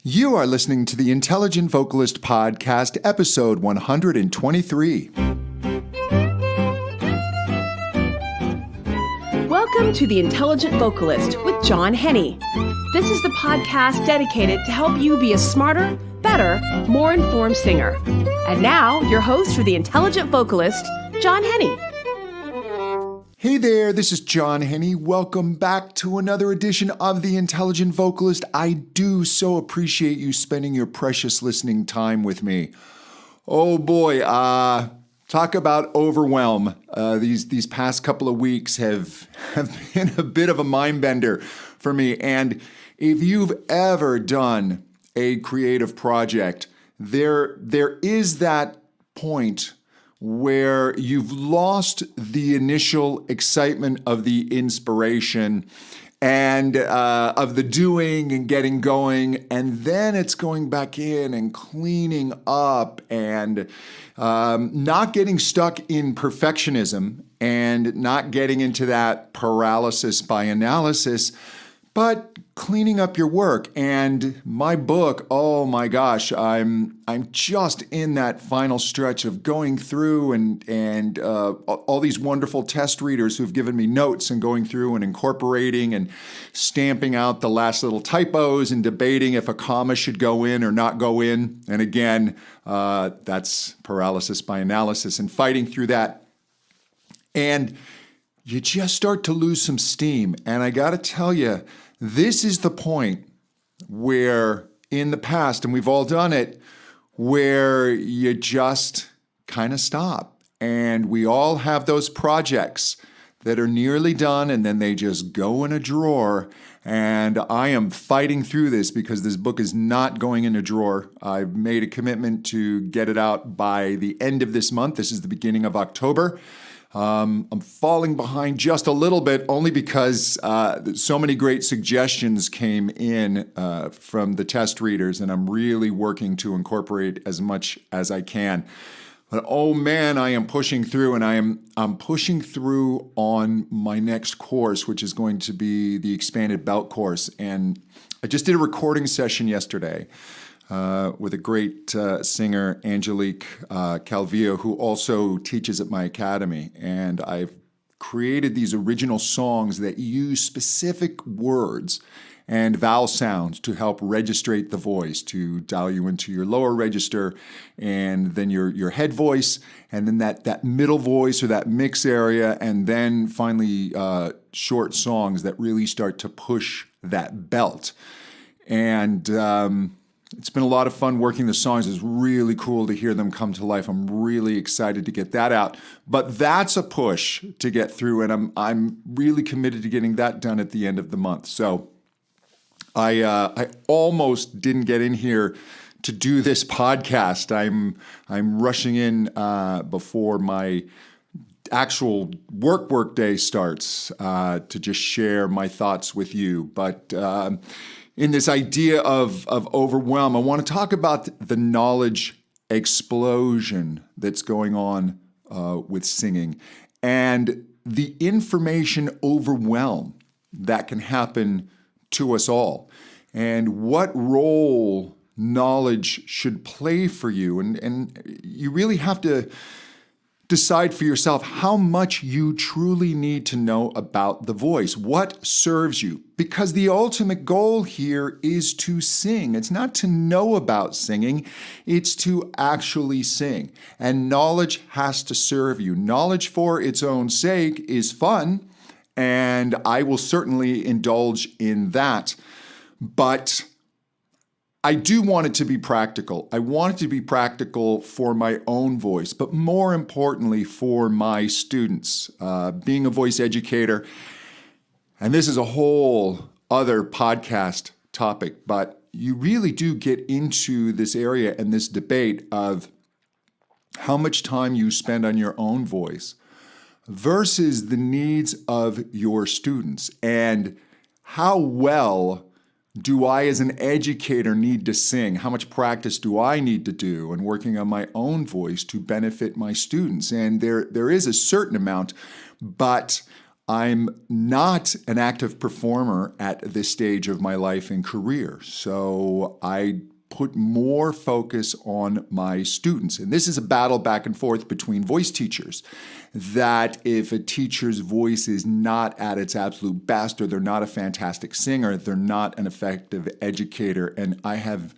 You are listening to the Intelligent Vocalist Podcast, episode 123. Welcome to the Intelligent Vocalist with John Henny. This is the podcast dedicated to help you be a smarter, better, more informed singer. And now, your host for the Intelligent Vocalist, John Henny. Hey there, this is John Henny. Welcome back to another edition of The Intelligent Vocalist. I do so appreciate you spending your precious listening time with me. Oh boy, talk about overwhelm. These past couple of weeks have been a bit of a mind bender for me. And if you've ever done a creative project, there is that point where you've lost the initial excitement of the inspiration and of the doing and getting going, and then it's going back in and cleaning up and not getting stuck in perfectionism and not getting into that paralysis by analysis, but cleaning up your work. And my book, oh my gosh, I'm just in that final stretch of going through and all these wonderful test readers who've given me notes and going through and incorporating and stamping out the last little typos and debating if a comma should go in or not go in. And again, that's paralysis by analysis and fighting through that. And you just start to lose some steam. And I got to tell you, this is the point where in the past, and we've all done it, where you just kind of stop. And we all have those projects that are nearly done and then they just go in a drawer. And I am fighting through this because this book is not going in a drawer. I've made a commitment to get it out by the end of this month. This is the beginning of October. I'm falling behind just a little bit only because so many great suggestions came in from the test readers, and I'm really working to incorporate as much as I can. But oh man, I am pushing through, and I'm pushing through on my next course, which is going to be the expanded belt course. And I just did a recording session yesterday with a great singer, Angelique Calvillo, who also teaches at my academy. And I've created these original songs that use specific words and vowel sounds to help registrate the voice, to dial you into your lower register and then your head voice, and then that middle voice or that mix area, and then finally short songs that really start to push that belt. And it's been a lot of fun working the songs. It's really cool to hear them come to life. I'm really excited to get that out. But that's a push to get through, and I'm really committed to getting that done at the end of the month. So I almost didn't get in here to do this podcast. I'm rushing in before my actual work day starts to just share my thoughts with you. But in this idea of overwhelm, I want to talk about the knowledge explosion that's going on with singing and the information overwhelm that can happen to us all, and what role knowledge should play for you. And you really have to decide for yourself how much you truly need to know about the voice, what serves you, because the ultimate goal here is to sing. It's not to know about singing, it's to actually sing. And knowledge has to serve you. Knowledge for its own sake is fun, and I will certainly indulge in that. But I do want it to be practical. I want it to be practical for my own voice, but more importantly for my students. Being a voice educator, and this is a whole other podcast topic, but you really do get into this area and this debate of how much time you spend on your own voice versus the needs of your students, and how well do I, as an educator, need to sing? How much practice do I need to do in working on my own voice to benefit my students? And there is a certain amount, but I'm not an active performer at this stage of my life and career, so I put more focus on my students. And this is a battle back and forth between voice teachers, that if a teacher's voice is not at its absolute best, or they're not a fantastic singer, they're not an effective educator. And I have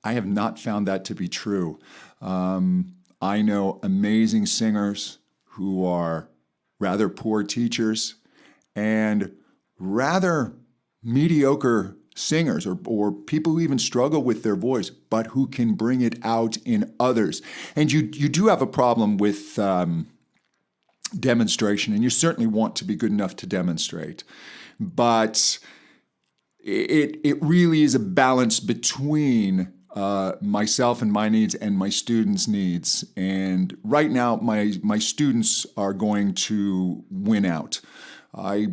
not found that to be true. I know amazing singers who are rather poor teachers and rather mediocre singers, or people who even struggle with their voice, but who can bring it out in others. And you do have a problem with demonstration, and you certainly want to be good enough to demonstrate. But it really is a balance between myself and my needs and my students' needs. And right now, my students are going to win out. I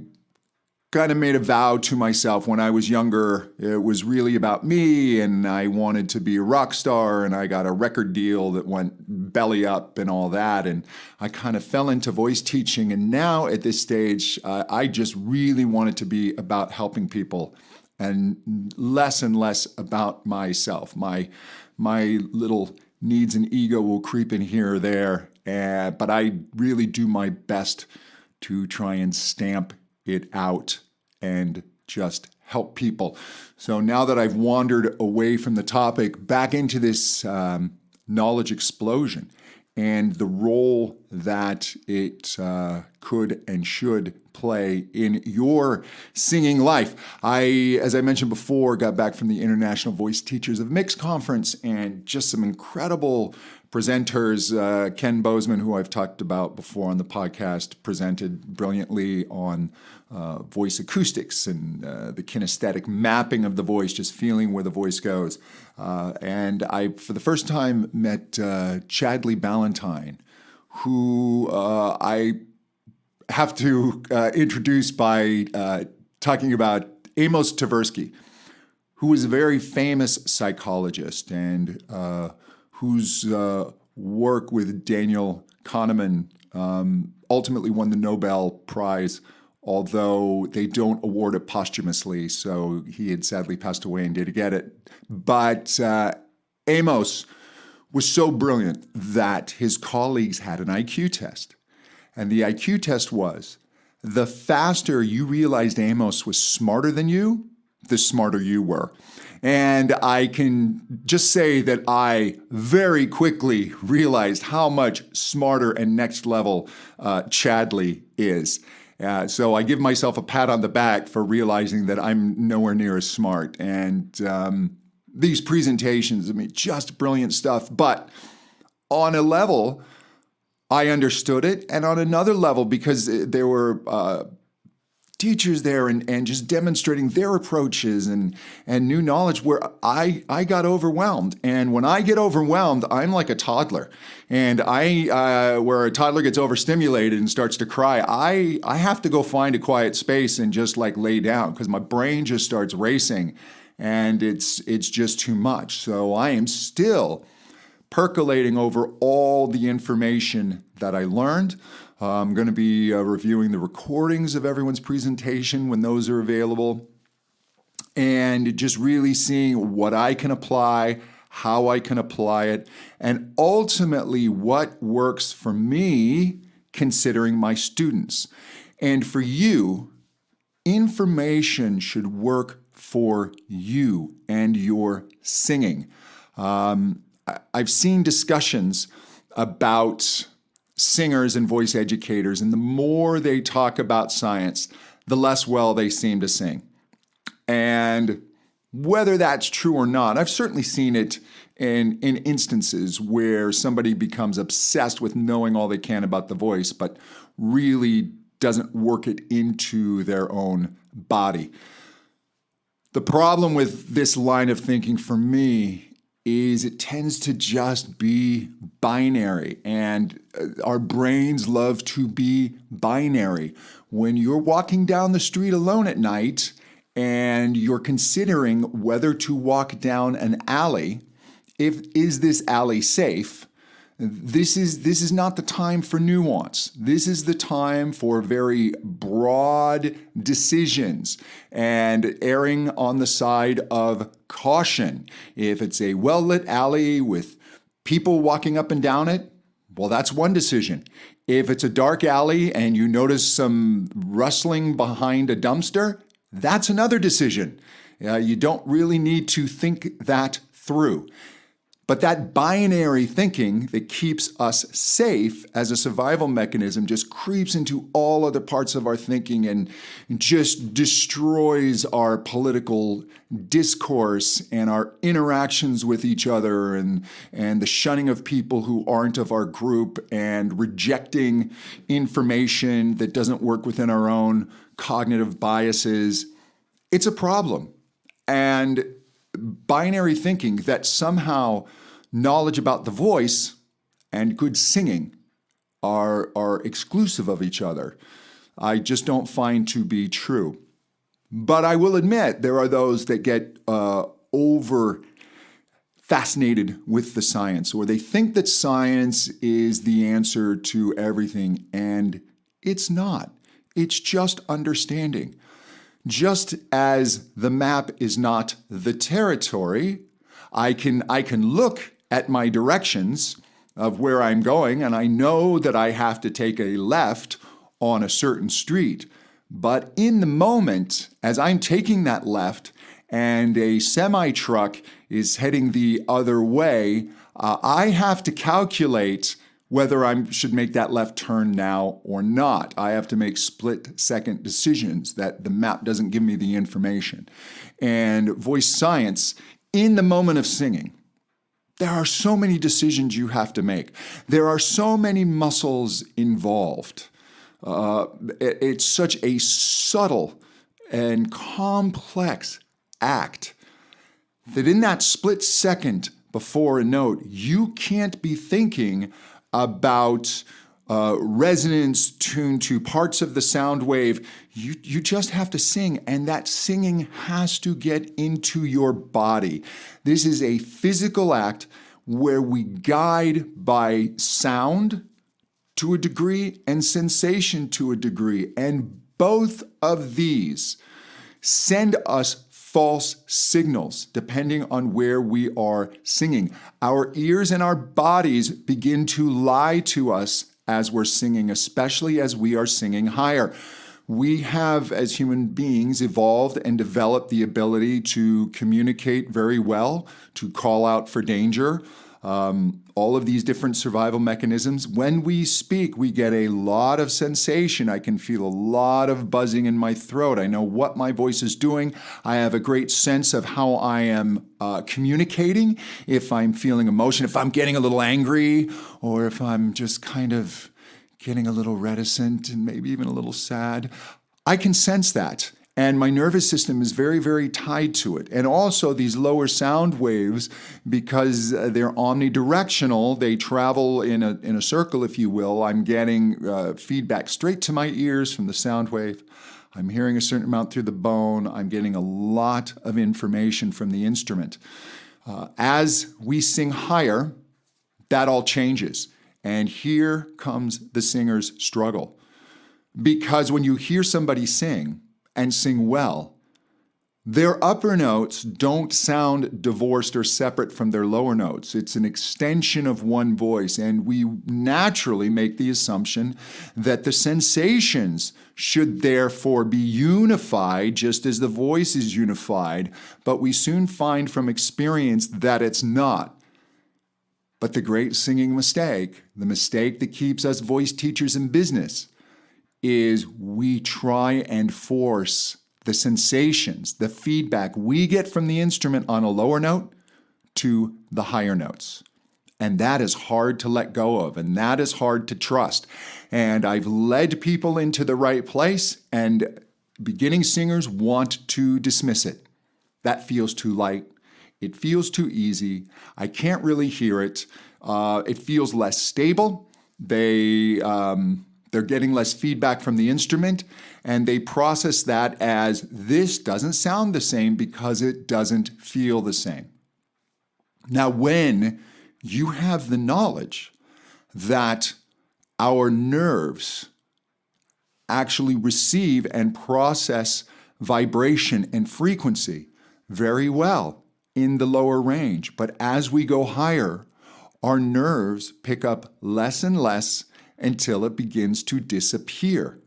kind of made a vow to myself when I was younger. It was really about me, and I wanted to be a rock star, and I got a record deal that went belly up and all that. And I kind of fell into voice teaching. And now at this stage, I just really wanted to be about helping people and less about myself. My little needs and ego will creep in here or there, but I really do my best to try and stamp it out and just help people. So now that I've wandered away from the topic, back into this knowledge explosion and the role that it could and should play in your singing life. As I mentioned before, got back from the International Voice Teachers of Mix Conference, and just some incredible presenters. Ken Bozeman, who I've talked about before on the podcast, presented brilliantly on voice acoustics and the kinesthetic mapping of the voice, just feeling where the voice goes. And I, for the first time, met Chadley Ballantyne, who I have to introduce by talking about Amos Tversky, who was a very famous psychologist and whose work with Daniel Kahneman ultimately won the Nobel Prize, although they don't award it posthumously, so he had sadly passed away and didn't get it. But Amos was so brilliant that his colleagues had an IQ test. And the IQ test was, the faster you realized Amos was smarter than you, the smarter you were. And I can just say that I very quickly realized how much smarter and next level Chadley is. So I give myself a pat on the back for realizing that I'm nowhere near as smart. And these presentations, I mean, just brilliant stuff. But on a level, I understood it. And on another level, because there were teachers there and just demonstrating their approaches and new knowledge, where I got overwhelmed. And when I get overwhelmed, I'm like a toddler. And where a toddler gets overstimulated and starts to cry, I have to go find a quiet space and just like lay down, because my brain just starts racing and it's just too much. So I am still percolating over all the information that I learned. I'm going to be reviewing the recordings of everyone's presentation when those are available, and just really seeing what I can apply, how I can apply it, and ultimately what works for me, considering my students. And for you, information should work for you and your singing. I've seen discussions about singers and voice educators, and the more they talk about science, the less well they seem to sing. And whether that's true or not, I've certainly seen it in instances where somebody becomes obsessed with knowing all they can about the voice, but really doesn't work it into their own body. The problem with this line of thinking for me is it tends to just be binary, and our brains love to be binary. When you're walking down the street alone at night and you're considering whether to walk down an alley, is this alley safe? This is not the time for nuance. This is the time for very broad decisions and erring on the side of caution. If it's a well-lit alley with people walking up and down it, well, that's one decision. If it's a dark alley and you notice some rustling behind a dumpster, that's another decision. You don't really need to think that through. But that binary thinking that keeps us safe as a survival mechanism just creeps into all other parts of our thinking and just destroys our political discourse and our interactions with each other and the shunning of people who aren't of our group and rejecting information that doesn't work within our own cognitive biases. It's a problem. And binary thinking that somehow knowledge about the voice and good singing are exclusive of each other, I just don't find to be true. But I will admit there are those that get over fascinated with the science, or they think that science is the answer to everything, and it's not. It's just understanding. Just as the map is not the territory, I can look at my directions of where I'm going, and I know that I have to take a left on a certain street. But in the moment, as I'm taking that left and a semi-truck is heading the other way, I have to calculate whether I should make that left turn now or not. I have to make split-second decisions that the map doesn't give me the information. And voice science, in the moment of singing, there are so many decisions you have to make. There are so many muscles involved. It's such a subtle and complex act that in that split second before a note, you can't be thinking about resonance tuned to parts of the sound wave. You just have to sing, and that singing has to get into your body. This is a physical act where we guide by sound to a degree and sensation to a degree, and both of these send us false signals depending on where we are singing. Our ears and our bodies begin to lie to us as we're singing, especially as we are singing higher. We have, as human beings, evolved and developed the ability to communicate very well, to call out for danger. All of these different survival mechanisms. When we speak, we get a lot of sensation. I can feel a lot of buzzing in my throat. I know what my voice is doing. I have a great sense of how I am communicating. If I'm feeling emotion, if I'm getting a little angry, or if I'm just kind of getting a little reticent and maybe even a little sad, I can sense that. And my nervous system is very, very tied to it. And also these lower sound waves, because they're omnidirectional, they travel in a circle, if you will. I'm getting feedback straight to my ears from the sound wave. I'm hearing a certain amount through the bone. I'm getting a lot of information from the instrument. As we sing higher, that all changes. And here comes the singer's struggle. Because when you hear somebody sing, and sing well, their upper notes don't sound divorced or separate from their lower notes. It's an extension of one voice, and we naturally make the assumption that the sensations should therefore be unified just as the voice is unified, but we soon find from experience that it's not. But the great singing mistake, the mistake that keeps us voice teachers in business, is we try and force the sensations, the feedback we get from the instrument on a lower note to the higher notes. And that is hard to let go of, and that is hard to trust. And I've led people into the right place, and beginning singers want to dismiss it. That feels too light. It feels too easy. I can't really hear it. It feels less stable. They're getting less feedback from the instrument, and they process that as this doesn't sound the same because it doesn't feel the same. Now, when you have the knowledge that our nerves actually receive and process vibration and frequency very well in the lower range. But as we go higher, our nerves pick up less and less until it begins to disappear.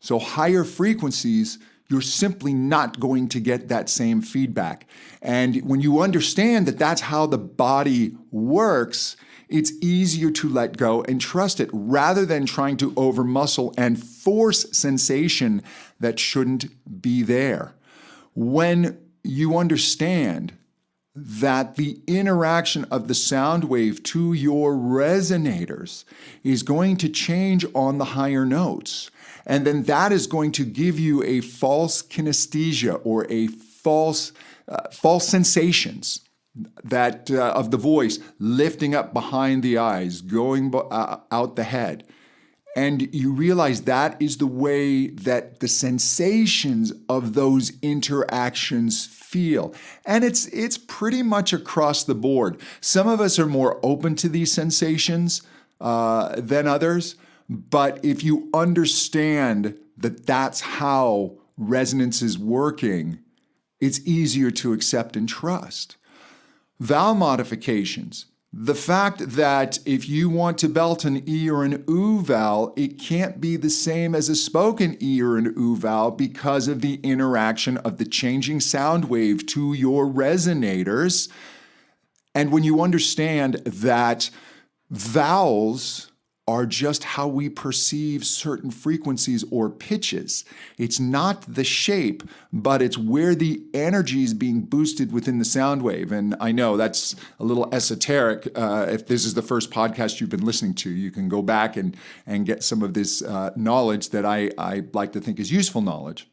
So higher frequencies, you're simply not going to get that same feedback. And when you understand that that's how the body works, it's easier to let go and trust it rather than trying to overmuscle and force sensation that shouldn't be there. When you understand that the interaction of the sound wave to your resonators is going to change on the higher notes, and then that is going to give you a false kinesthesia or a false sensations that of the voice lifting up behind the eyes, going out the head. And you realize that is the way that the sensations of those interactions feel. And it's pretty much across the board. Some of us are more open to these sensations than others. But if you understand that that's how resonance is working, it's easier to accept and trust. Vowel modifications. The fact that if you want to belt an E or an OO vowel, it can't be the same as a spoken E or an OO vowel because of the interaction of the changing sound wave to your resonators. And when you understand that vowels are just how we perceive certain frequencies or pitches. It's not the shape, but it's where the energy is being boosted within the sound wave. And I know that's a little esoteric. If this is the first podcast you've been listening to, you can go back and get some of this knowledge that I like to think is useful knowledge.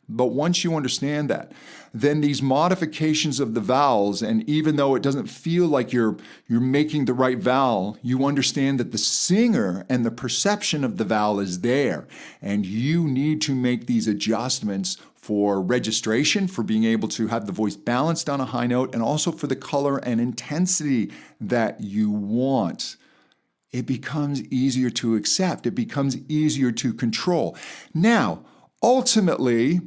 But once you understand that, then these modifications of the vowels, and even though it doesn't feel like you're making the right vowel, you understand that the singer and the perception of the vowel is there. And you need to make these adjustments for registration, for being able to have the voice balanced on a high note, and also for the color and intensity that you want. It becomes easier to accept. It becomes easier to control. Now, ultimately,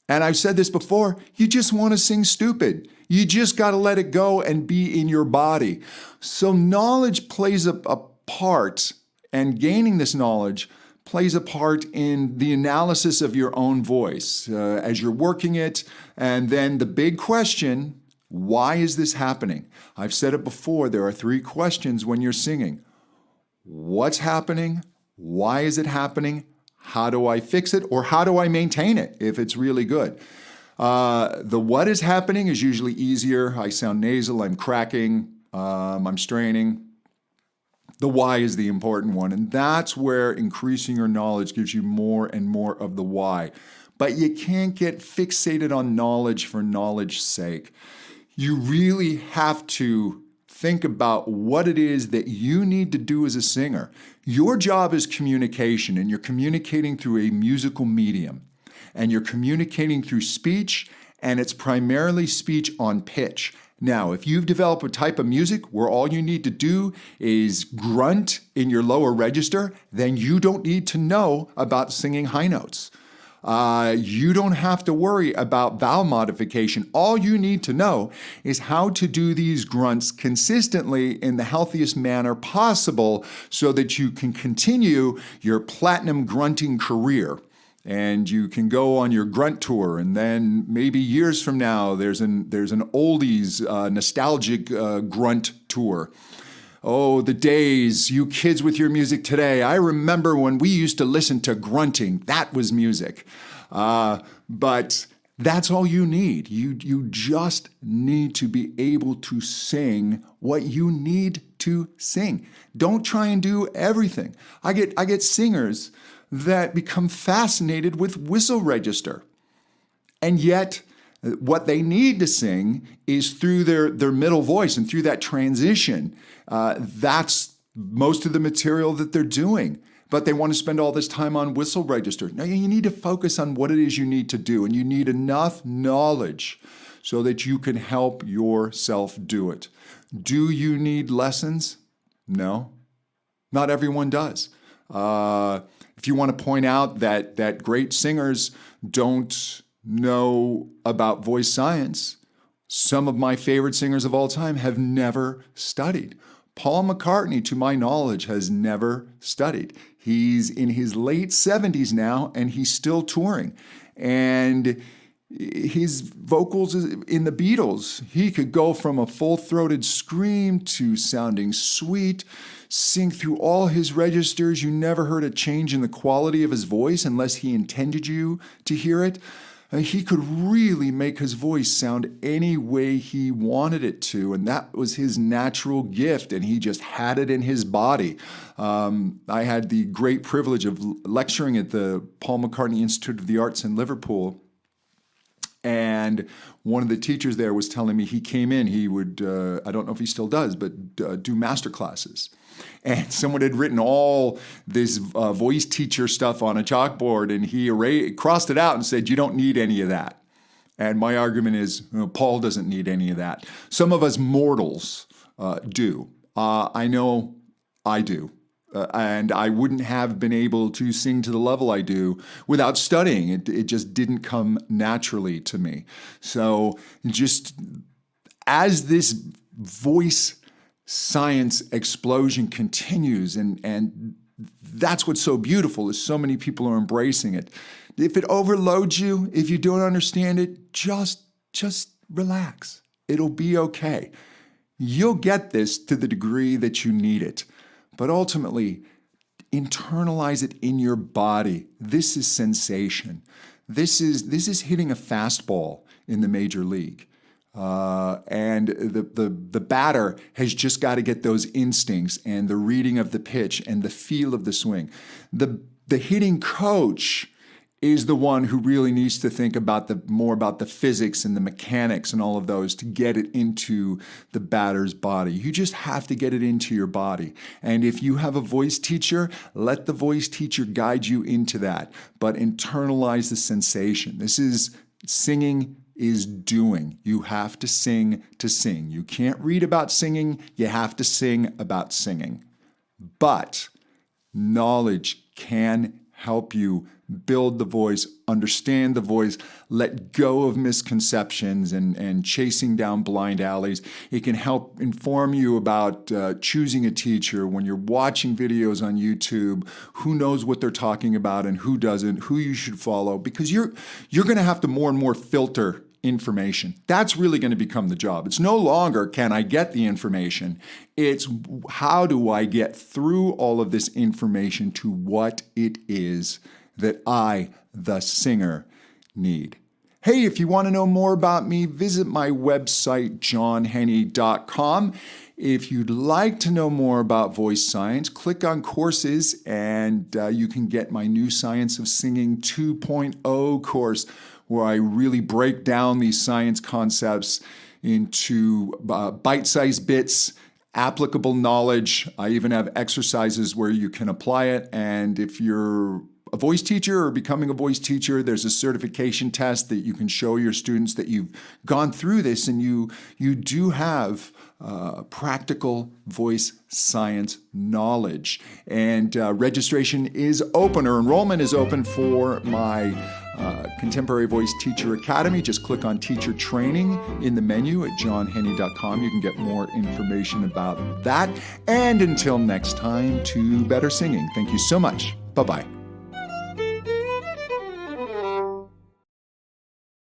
and I've said this before, you just want to sing stupid. You just got to let it go and be in your body. So knowledge plays a part, and gaining this knowledge plays a part in the analysis of your own voice as you're working it. And then the big question, why is this happening? I've said it before, there are 3 questions when you're singing. What's happening? Why is it happening? How do I fix it, or how do I maintain it if it's really good? The what is happening is usually easier. I sound nasal, I'm cracking, I'm straining. The why is the important one, and that's where increasing your knowledge gives you more and more of the why. But you can't get fixated on knowledge for knowledge's sake. You really have to think about what it is that you need to do as a singer. Your job is communication, and you're communicating through a musical medium, and you're communicating through speech, and it's primarily speech on pitch. Now, if you've developed a type of music where all you need to do is grunt in your lower register, then you don't need to know about singing high notes. You don't have to worry about vowel modification. All you need to know is how to do these grunts consistently in the healthiest manner possible so that you can continue your platinum grunting career. And you can go on your grunt tour, and then maybe years from now, there's an oldies nostalgic grunt tour. Oh, the days, you kids with your music today. I remember when we used to listen to grunting. That was music. But that's all you need. You just need to be able to sing what you need to sing. Don't try and do everything. I get singers that become fascinated with whistle register. And yet, what they need to sing is through their middle voice, and through that transition. That's most of the material that they're doing. But they want to spend all this time on whistle register. Now, you need to focus on what it is you need to do, and you need enough knowledge so that you can help yourself do it. Do you need lessons? No. Not everyone does. If you want to point out that great singers don't know about voice science, some of my favorite singers of all time have never studied. Paul McCartney, to my knowledge, has never studied. He's in his late 70s now, and he's still touring. And his vocals in the Beatles, he could go from a full-throated scream to sounding sweet, sing through all his registers. You never heard a change in the quality of his voice unless he intended you to hear it. He could really make his voice sound any way he wanted it to, and that was his natural gift, and he just had it in his body. I had the great privilege of lecturing at the Paul McCartney Institute of the Arts in Liverpool, and one of the teachers there was telling me he came in, he would, I don't know if he still does, but do master classes. And someone had written all this voice teacher stuff on a chalkboard, and he crossed it out and said, you don't need any of that. And my argument is, Paul doesn't need any of that. Some of us mortals do. I know I do. And I wouldn't have been able to sing to the level I do without studying. It just didn't come naturally to me. So just as this voice science explosion continues, and that's what's so beautiful, is so many people are embracing it. If it overloads you, if you don't understand it, just relax. It'll be okay. You'll get this to the degree that you need it. But ultimately, internalize it in your body. This is sensation. This is hitting a fastball in the major league. And the batter has just got to get those instincts and the reading of the pitch and the feel of the swing. The hitting coach is the one who really needs to think about more about the physics and the mechanics and all of those to get it into the batter's body. You just have to get it into your body. And if you have a voice teacher, let the voice teacher guide you into that. But internalize the sensation. Singing is doing. You have to sing to sing. You can't read about singing. You have to sing about singing. But knowledge can help you build the voice, understand the voice, let go of misconceptions and chasing down blind alleys. It can help inform you about choosing a teacher when you're watching videos on YouTube, who knows what they're talking about and who doesn't, who you should follow, because you're going to have to more and more filter information. That's really going to become the job. It's no longer, can I get the information? It's how do I get through all of this information to what it is that I, the singer, need. Hey, if you want to know more about me, visit my website, johnhenny.com. If you'd like to know more about voice science, click on courses and you can get my new Science of Singing 2.0 course, where I really break down these science concepts into bite-sized bits, applicable knowledge. I even have exercises where you can apply it. And if you're a voice teacher or becoming a voice teacher, there's a certification test that you can show your students that you've gone through this and you do have practical voice science knowledge. And registration is open, or enrollment is open for my Contemporary Voice Teacher Academy. Just click on Teacher Training in the menu at johnhenny.com. You can get more information about that. And until next time, to better singing. Thank you so much. Bye-bye.